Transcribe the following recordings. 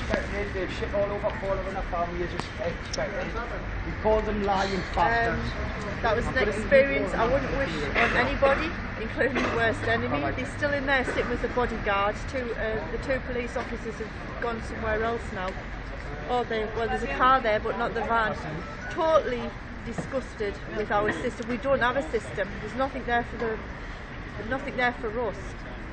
expected, they've shit all over Paula and her family, as expected. We called them lying bastards. That was an experience I wouldn't wish on anybody, including the worst enemy. They're still in there sitting with the bodyguard. The two police officers have gone somewhere else now. Well, there's a car there, but not the van. Totally disgusted with our system. We don't have a system. There's nothing there for us.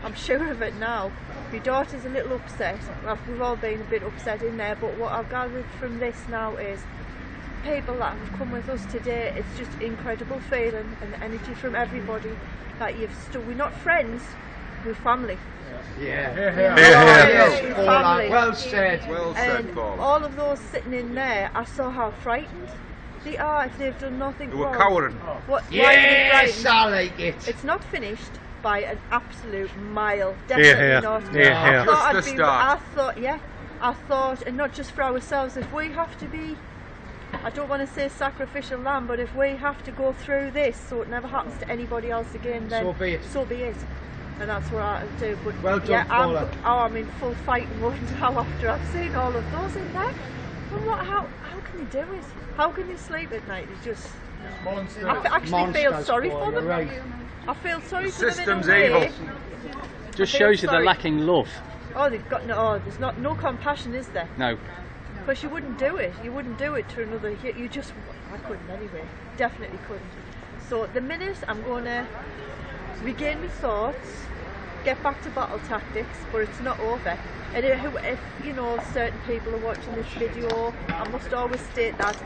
I'm sure of it now. My daughter's a little upset. Well, we've all been a bit upset in there, but what I've gathered from this now is people that have come with us today, it's just incredible feeling and energy from everybody that you've stood. We're not friends, we're family. Yeah. We're family. Well said. Well said, Paul. All of those sitting in there, I saw how frightened they are if they've done nothing wrong. They were cowering. Why are they frightened? I like it. It's not finished by an absolute mile. Definitely not. I thought, and not just for ourselves, if we have to be, I don't want to say sacrificial lamb, but if we have to go through this so it never happens to anybody else again, then so be it. And that's what I do. But well done, Paula. I'm in full fighting mode now after I've seen all of those in there. And how can they do it? How can they sleep at night? It's just I actually feel sorry for them. Right. I feel sorry for them in a System's way. evil. Just shows you they're lacking love. Oh, they've got there's no compassion, is there? No. Because you wouldn't do it. You wouldn't do it to another. I couldn't anyway. Definitely couldn't. So at the minute I'm going to regain my thoughts, get back to battle tactics, but it's not over. And if you know certain people are watching this video, I must always state that,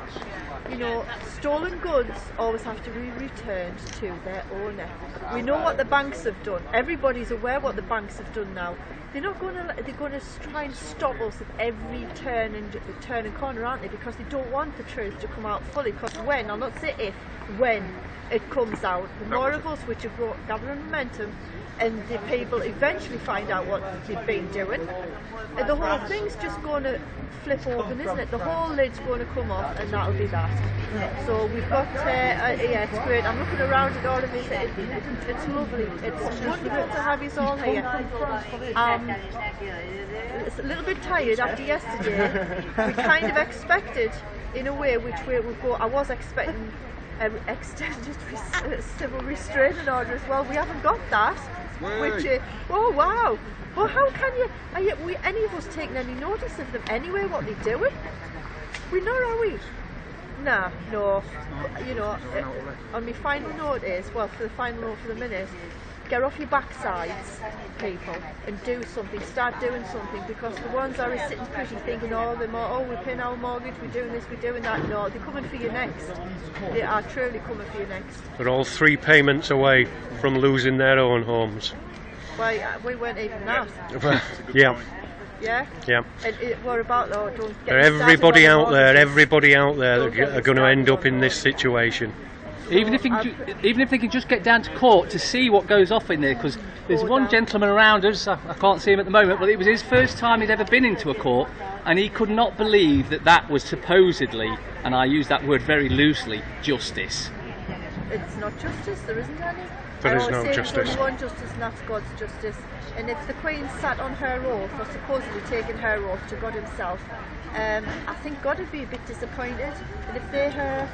you know, stolen goods always have to be returned to their owner. We know what the banks have done. Everybody's aware what the banks have done now. They're going to try and stop us at every turn and corner, aren't they? Because they don't want the truth to come out fully. Because I'll not say if, when it comes out, the more of us which have gathering momentum, and the people eventually find out what they've been doing, and the whole thing's just going to flip open, isn't it? The whole lid's going to come off, and that'll be that. So we've got, yeah, it's great. I'm looking around at all of this. It's lovely. It's wonderful to have you all here. It's a little bit tired after yesterday. We kind of expected, in a way, which way we'd go. I was expecting an extended civil restraining order as well. We haven't got that. Which, oh wow! Well, how can you? Are any of us taking any notice of them anyway? What they're doing? We're not, are we? Nah, no. You know, on my final note is, well, for the final note for the minute, get off your backsides, people, and do something. Start doing something, because the ones that are sitting pretty thinking, oh, we're paying our mortgage, we're doing this, we're doing that. No, they're coming for you next. They are truly coming for you next. They're all 3 payments away from losing their own homes. Well, we weren't even that. Yeah. Yeah? Yeah. And what about, though, don't get everybody out there that are going to end up in this situation. Even if they can just get down to court to see what goes off in there, because there's one gentleman around us, I can't see him at the moment, but it was his first time he'd ever been into a court, and he could not believe that was supposedly, and I use that word very loosely, justice. It's not justice, there isn't any. There is no justice. There's only one justice, and that's God's justice. And if the Queen sat on her oath, or supposedly taken her oath to God himself, I think God would be a bit disappointed. And if they're her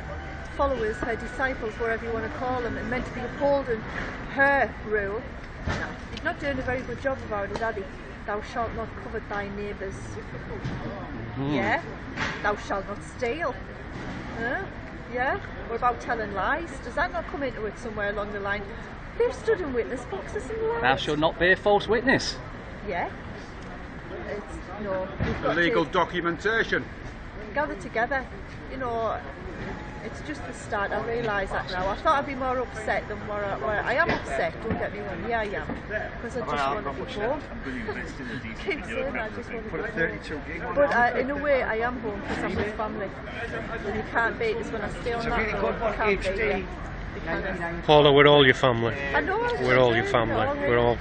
followers, her disciples, whatever you want to call them, and meant to be upholding her rule, no, he's not doing a very good job about it, are he? Thou shalt not covet thy neighbour's. Yeah? Thou shalt not steal. Yeah? What about telling lies? Does that not come into it somewhere along the line? They've stood in witness boxes and lies. Thou shalt not bear false witness. Yeah. Illegal documentation. Gather together. You know, it's just the start. I realise that now. I thought I'd be more upset than where I am upset, don't get me wrong. Yeah, I am. Because I just want to be home. Keep saying I just want to be home. But in a way, I am home because I'm with family. And you can't beat us when I stay on that road. You can't beat it. Paula, we're all your family. I know. We're all your family. We're all.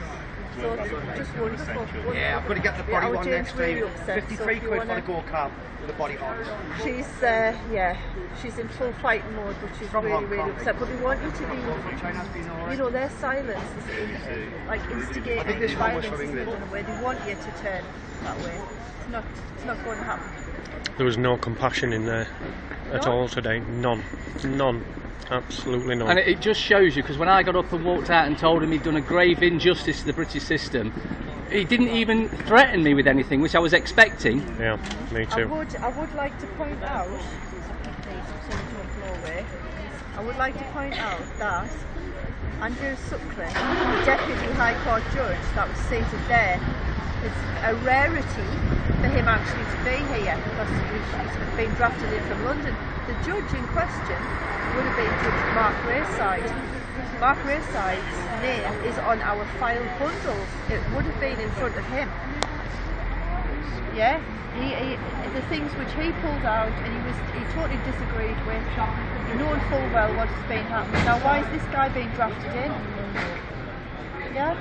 So it's just wonderful. Yeah, I've got to get the body on next time. 53 quid for the go-kart with the body on. She's, yeah, she's in full fighting mode, but she's really upset. But we want you to be, you know, their silence is like instigating violence in a way. They want you to turn that way. It's it's not going to happen. There was no compassion in there at No. all today. None. None. Absolutely none. And it just shows you, because when I got up and walked out and told him he'd done a grave injustice to the British system, he didn't even threaten me with anything, which I was expecting. Yeah, me too. I would like to point out, I would like to point out that Andrew Sutcliffe, the Deputy High Court Judge that was seated there, it's a rarity for him actually to be here because he's been drafted in from London. The judge in question would have been Judge Mark Rayside. Mark Rayside's name is on our file bundles. It would have been in front of him. Yeah, the things which he pulled out and he totally disagreed with, knowing full well what has been happening. Now why is this guy being drafted in? Yeah?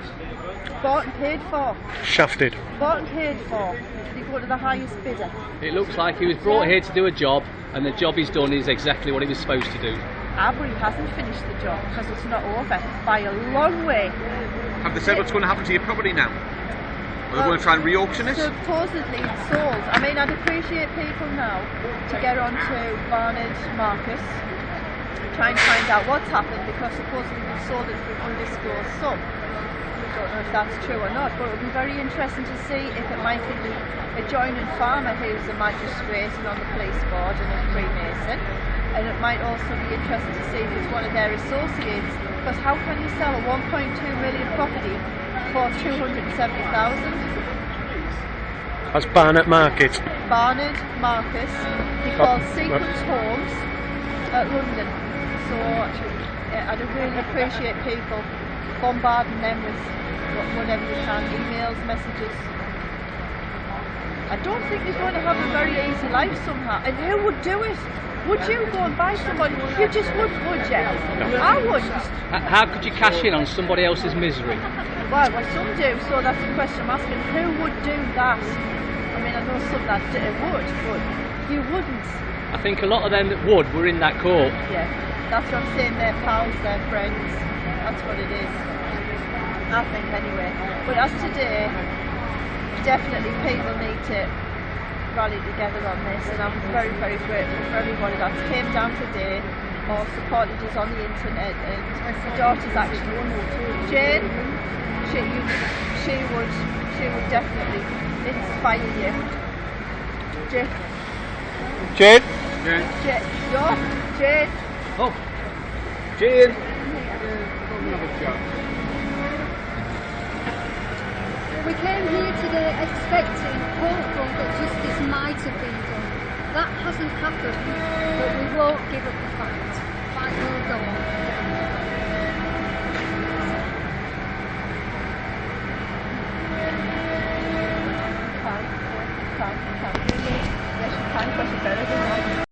Bought and paid for. Shafted. Bought and paid for. You go to the highest bidder. It looks like he was brought here to do a job, and the job he's done is exactly what he was supposed to do. But he hasn't finished the job because it's not over by a long way. Have they said what's going to happen to your property now? Are they going to try and re-auction it? Supposedly it's sold. I mean, I'd appreciate people now to get onto Barnard Marcus, try and find out what's happened, because supposedly we've sold it for an undisclosed sum. I don't know if that's true or not, but it would be very interesting to see if it might be the adjoining farmer who's a magistrate and on the police board and a Freemason, and it might also be interesting to see if it's one of their associates, because how can you sell a 1.2 million property for 270,000? That's Barnet Market. Barnard Marcus, he called Sequence Homes at London. So I'd really appreciate people bombarding them with whatever they can, emails, messages. I don't think you're going to have a very easy life somehow. And who would do it? Would you go and buy somebody? You just wouldn't, would you? No. I wouldn't. How could you cash in on somebody else's misery? Well, some do, so that's the question I'm asking. Who would do that? I mean, I know some that would, but you wouldn't. I think a lot of them that would were in that court. Yeah, that's what I'm saying, they're pals, they're friends. That's what it is. I think anyway. But as today, definitely people need to rally together on this, and I'm very, very grateful for everybody that's came down today or supported us on the internet. And my daughter's actually Jane, she would definitely inspire you. Jane. Jane? Jane. Oh, Jane. We came here today expecting, hopeful that justice might have been done. That hasn't happened, but we won't give up the fight. Fight will go on.